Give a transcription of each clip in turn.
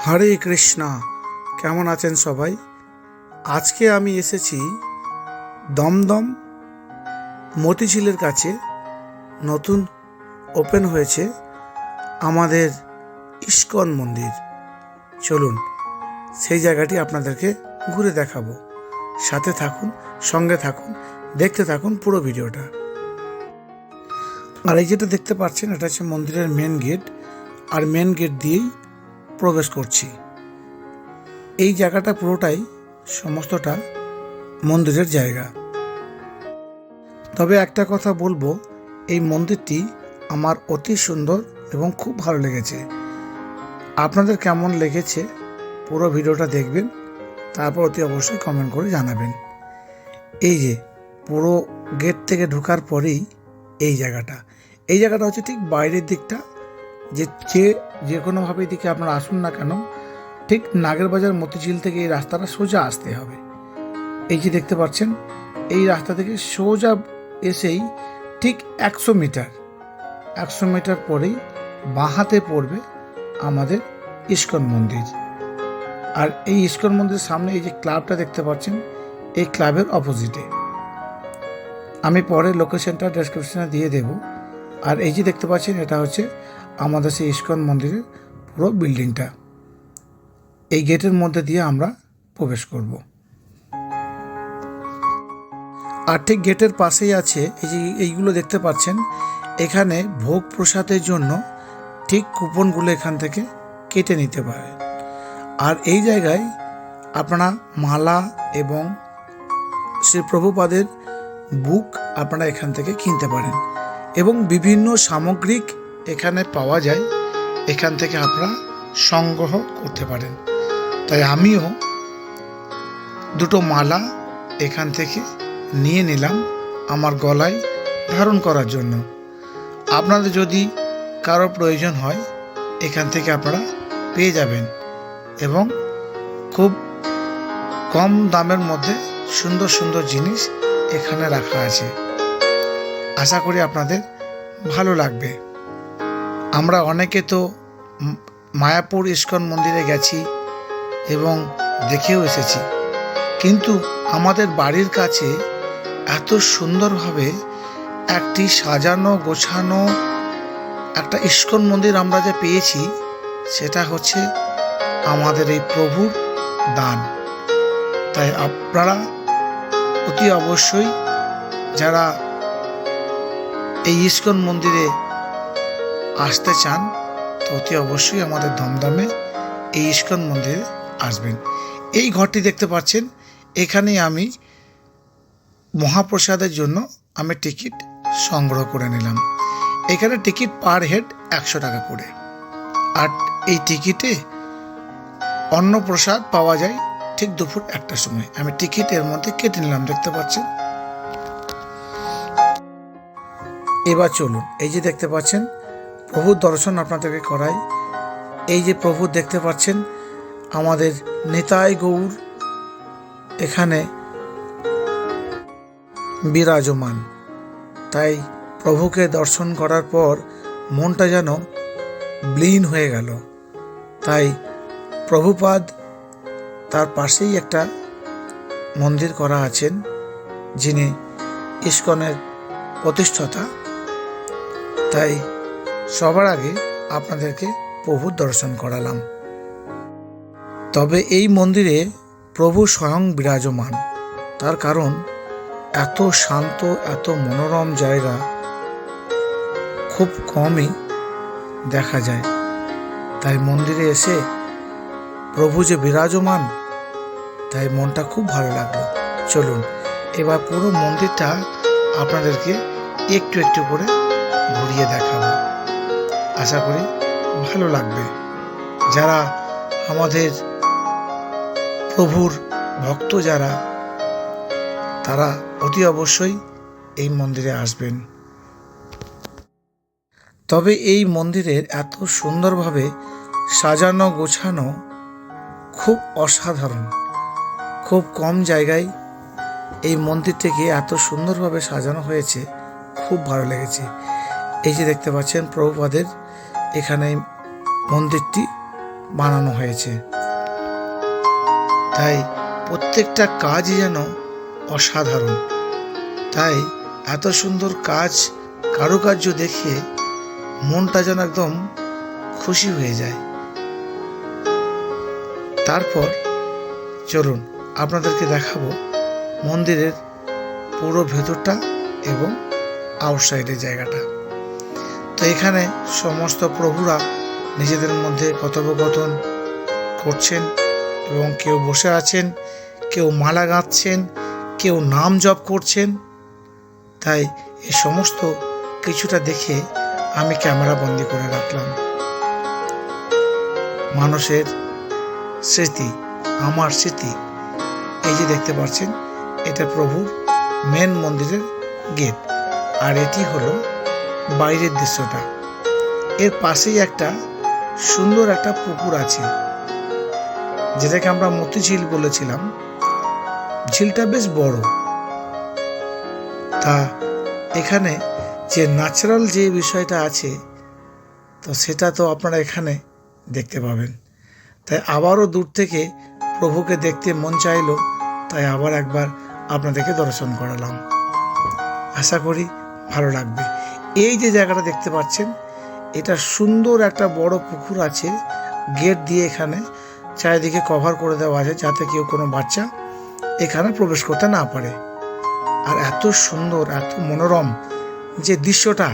হরে কৃষ্ণা। কেমন আছেন সবাই? আজকে আমি এসেছি দমদম মতিঝিলের কাছে নতুন ওপেন হয়েছে আমাদের ইস্কন মন্দির। চলুন সেই জায়গাটি আপনাদেরকে ঘুরে দেখাবো। সাথে থাকুন, সঙ্গে থাকুন, দেখতে থাকুন পুরো ভিডিওটা। আর এই যেটা দেখতে পাচ্ছেন এটা হচ্ছে মন্দিরের মেন গেট, আর মেন গেট দিয়েই প্রবেশ করছি। এই জায়গাটা পুরোটাই সমস্তটা মন্দিরের জায়গা। তবে একটা কথা বলবো, এই মন্দিরটি আমার অতি সুন্দর এবং খুব ভালো লেগেছে। আপনাদের কেমন লেগেছে পুরো ভিডিওটা দেখবেন, তারপর অতি অবশ্যই কমেন্ট করে জানাবেন। এই যে পুরো গেট থেকে ঢোকার পরেই এই জায়গাটা হচ্ছে ঠিক বাইরের দিকটা। যে কোনোভাবে দিকে আপনারা আসুন না কেন, ঠিক নাগেরবাজার মতিঝিল থেকে এই রাস্তাটা সোজা আসতে হবে। এই যে দেখতে পাচ্ছেন, এই রাস্তা থেকে সোজা এসেই ঠিক 100 মিটার পরেই বাঁ হাতে পড়বে আমাদের ইস্কন মন্দির। আর এই ইস্কন মন্দিরের সামনে এই যে ক্লাবটা দেখতে পাচ্ছেন, এই ক্লাবের অপোজিটে। আমি পরে লোকেশনটা ডেসক্রিপশনে দিয়ে দেব। আর এই যে দেখতে পাচ্ছেন, এটা হচ্ছে আমাদের সেই ইস্কন মন্দিরের পুরো বিল্ডিংটা। এই গেটের মধ্যে দিয়ে আমরা প্রবেশ করব। আর ঠিক গেটের পাশেই আছে এই যে এইগুলো দেখতে পাচ্ছেন, এখানে ভোগ প্রসাদের জন্য ঠিক কুপনগুলো এখান থেকে কেটে নিতে পারে। আর এই জায়গায় আপনারা মালা এবং শ্রী প্রভুপাদের বুক আপনারা এখান থেকে কিনতে পারেন, এবং বিভিন্ন সামগ্রিক এখানে পাওয়া যায়, এখান থেকে আপনারা সংগ্রহ করতে পারেন। তাই আমিও দুটো মালা এখান থেকে নিয়ে নিলাম আমার গলায় ধারণ করার জন্য। আপনাদের যদি কারো প্রয়োজন হয় এখান থেকে আপনারা পেয়ে যাবেন, এবং খুব কম দামের মধ্যে সুন্দর সুন্দর জিনিস এখানে রাখা আছে। আশা করি আপনাদের ভালো লাগবে। আমরা অনেকে তো মায়াপুর ইস্কন মন্দিরে গেছি এবং দেখেও এসেছি, কিন্তু আমাদের বাড়ির কাছে এত সুন্দরভাবে একটি সাজানো গোছানো একটা ইস্কন মন্দির আমরা যে পেয়েছি, সেটা হচ্ছে আমাদের এই প্রভুর দান। তাই আপনারা অতি অবশ্যই যারা এই ইস্কন মন্দিরে আসতে চান, তো অতি অবশ্যই আমাদের দমদমে এই ইস্কন মন্দিরে আসবেন। এই ঘরটি দেখতে পাচ্ছেন, এখানেই আমি মহাপ্রসাদের জন্য আমি টিকিট সংগ্রহ করে নিলাম। এখানে টিকিট পার হেড 100 টাকা করে। আর এই টিকিটে অন্নপ্রসাদ পাওয়া যায় ঠিক দুপুর 1টার সময়। আমি টিকিট এর মধ্যে কেটে নিলাম, দেখতে পাচ্ছেন। এবার চলুন, এই যে দেখতে পাচ্ছেন প্রভুর দর্শন আপনাদেরকে করাই। এই যে প্রভু দেখতে পাচ্ছেন আমাদের নিতাই গৌর এখানে বিরাজমান। তাই প্রভুকে দর্শন করার পর মনটা যেন ব্লীন হয়ে গেল। তাই প্রভুপাদ তার পাশেই একটা মন্দির করা আছেন, যিনি ইস্কনের প্রতিষ্ঠাতা। তাই সবার আগে আপনাদেরকে প্রভুর দর্শন করালাম। তবে এই মন্দিরে প্রভু স্বয়ং বিরাজমান, তার কারণ এত শান্ত, এত মনোরম জায়গা খুব কমই দেখা যায়। তাই মন্দিরে এসে প্রভু যে বিরাজমান, তাই মনটা খুব ভালো লাগলো। চলুন এবার পুরো মন্দিরটা আপনাদেরকে একটু একটু করে ঘুরিয়ে দেখাবো। আশা করি ভালো লাগবে। যারা আমাদের প্রভুর ভক্ত যারা, তারা অতি অবশ্যই এই মন্দিরে আসবেন। তবে এই মন্দিরের এত সুন্দরভাবে সাজানো গোছানো খুব অসাধারণ। খুব কম জায়গায় এই মন্দিরটিকে এত সুন্দরভাবে সাজানো হয়েছে, খুব ভালো লেগেছে। এই যে দেখতে পাচ্ছেন প্রভুপাদের এখানে মন্দিরটি বানানো হয়েছে। তাই প্রত্যেকটা কাজই যেন অসাধারণ। তাই এত সুন্দর কাজ, কারুকার্য দেখে মনটা যেন একদম খুশি হয়ে যায়। তারপর চলুন আপনাদেরকে দেখাবো মন্দিরের পুরো ভেতরটা এবং আউটসাইডের জায়গাটা। তো এখানে সমস্ত প্রভুরা নিজেদের মধ্যে কথোপকথন করছেন এবং কেউ বসে আছেন, কেউ মালা গাঁথছেন, কেউ নাম জপ করছেন। তাই এই সমস্ত কিছুটা দেখে আমি ক্যামেরা বন্দি করে রাখলাম। মানুষের স্মৃতি, আমার স্মৃতি। এই যে দেখতে পাচ্ছেন, এটা প্রভুর মেন মন্দিরের গেট, আর এটি হলো বাইরের দৃশ্যটা। এর পাশেই একটা সুন্দর একটা পুকুর আছে, যেটাকে আমরা মতি ঝিল বলেছিলাম। ঝিলটা বেশ বড়। তা এখানে যে ন্যাচারাল যে বিষয়টা আছে, তো সেটা তো আপনারা এখানে দেখতে পাবেন। তাই আবারও দূর থেকে প্রভুকে দেখতে মন চাইলো, তাই আবার একবার আপনাদেরকে দর্শন করালাম। আশা করি ভালো লাগবে। এই যে জায়গাটা দেখতে পাচ্ছেন, এটা সুন্দর একটা বড় পুকুর আছে। গেট দিয়ে এখানে চারিদিকে কভার করে দেওয়া আছে, যাতে কেউ কোনো বাচ্চা এখানে প্রবেশ করতে না পারে। আর এত সুন্দর, এত মনোরম যে দৃশ্যটা,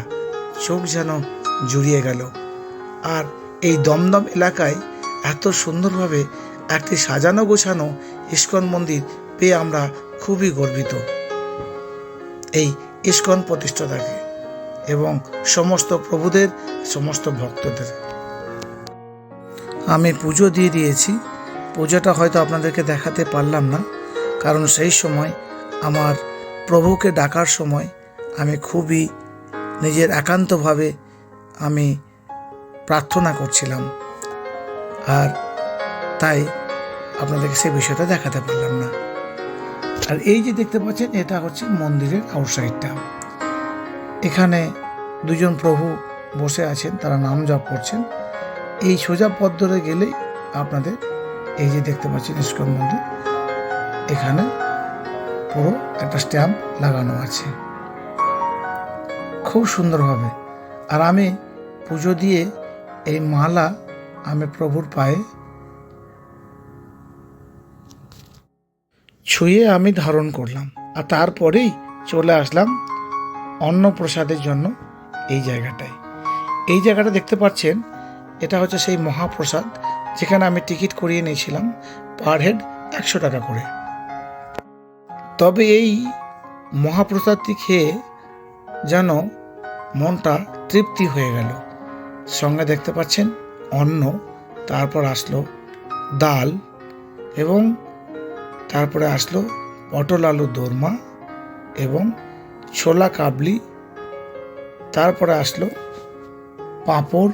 চোখ যেন জুড়িয়ে গেল। আর এই দমদম এলাকায় এত সুন্দরভাবে একটি সাজানো গোছানো ইস্কন মন্দির পেয়ে আমরা খুবই গর্বিত। এই ইস্কন প্রতিষ্ঠাতাকে এবং সমস্ত প্রভুদের, সমস্ত ভক্তদের আমি পুজো দিয়ে দিয়েছি। পুজোটা হয়তো আপনাদেরকে দেখাতে পারলাম না, কারণ সেই সময় আমার প্রভুকে ডাকার সময় আমি খুবই নিজের একান্তভাবে আমি প্রার্থনা করছিলাম, আর তাই আপনাদেরকে সেই বিষয়টা দেখাতে পারলাম না। আর এই যে দেখতে পাচ্ছেন, এটা হচ্ছে মন্দিরের আউটসাইডটা। এখানে দুজন প্রভু বসে আছেন, তারা নাম জপ করছেন। এই সোজা পথ ধরে গেলেই আপনাদের এই যে দেখতে পাচ্ছেন ইস্কন মন্দির, এখানে পুরো একটা স্ট্যাম্প লাগানো আছে খুব সুন্দরভাবে। আর আমি পুজো দিয়ে এই মালা আমি প্রভুর পায়ে ছুঁয়ে আমি ধারণ করলাম। আর তারপরেই চলে আসলাম অন্নপ্রসাদের জন্য এই জায়গাটায়। এই জায়গাটা দেখতে পাচ্ছেন, এটা হচ্ছে সেই মহাপ্রসাদ, যেখানে আমি টিকিট করিয়ে নিয়েছিলাম পার হেড 100 টাকা করে। তবে এই মহাপ্রসাদটি খেয়ে যেন মনটা তৃপ্তি হয়ে গেল। সঙ্গে দেখতে পাচ্ছেন অন্ন, তারপর আসলো ডাল, এবং তারপরে আসলো পটল আলু দোরমা এবং ছোলা কাবলি, তারপরে আসলো পাঁপড়,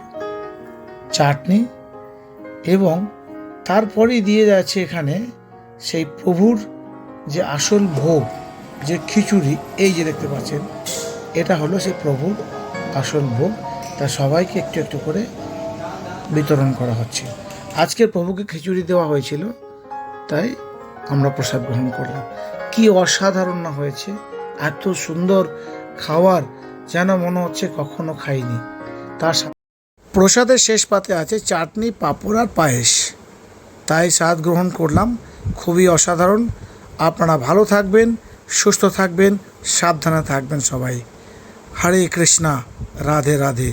চাটনি, এবং তারপরেই দিয়ে যাচ্ছে এখানে সেই প্রভুর যে আসল ভোগ, যে খিচুড়ি। এই যে দেখতে পাচ্ছেন, এটা হলো সেই প্রভুর আসল ভোগ। তা সবাইকে একটু একটু করে বিতরণ করা হচ্ছে। আজকের প্রভুকে খিচুড়ি দেওয়া হয়েছিল, তাই আমরা প্রসাদ গ্রহণ করলাম। কি অসাধারণ না হয়েছে! এত সুন্দর খাবার, যেন মনে হচ্ছে কখনো খাইনি। তার প্রসাদের শেষ পাতে আছে চাটনি, পাঁপড় আর পায়েস। তাই স্বাদ গ্রহণ করলাম, খুবই অসাধারণ। আপনারা ভালো থাকবেন, সুস্থ থাকবেন, সাবধানে থাকবেন সবাই। হরে কৃষ্ণা, রাধে রাধে।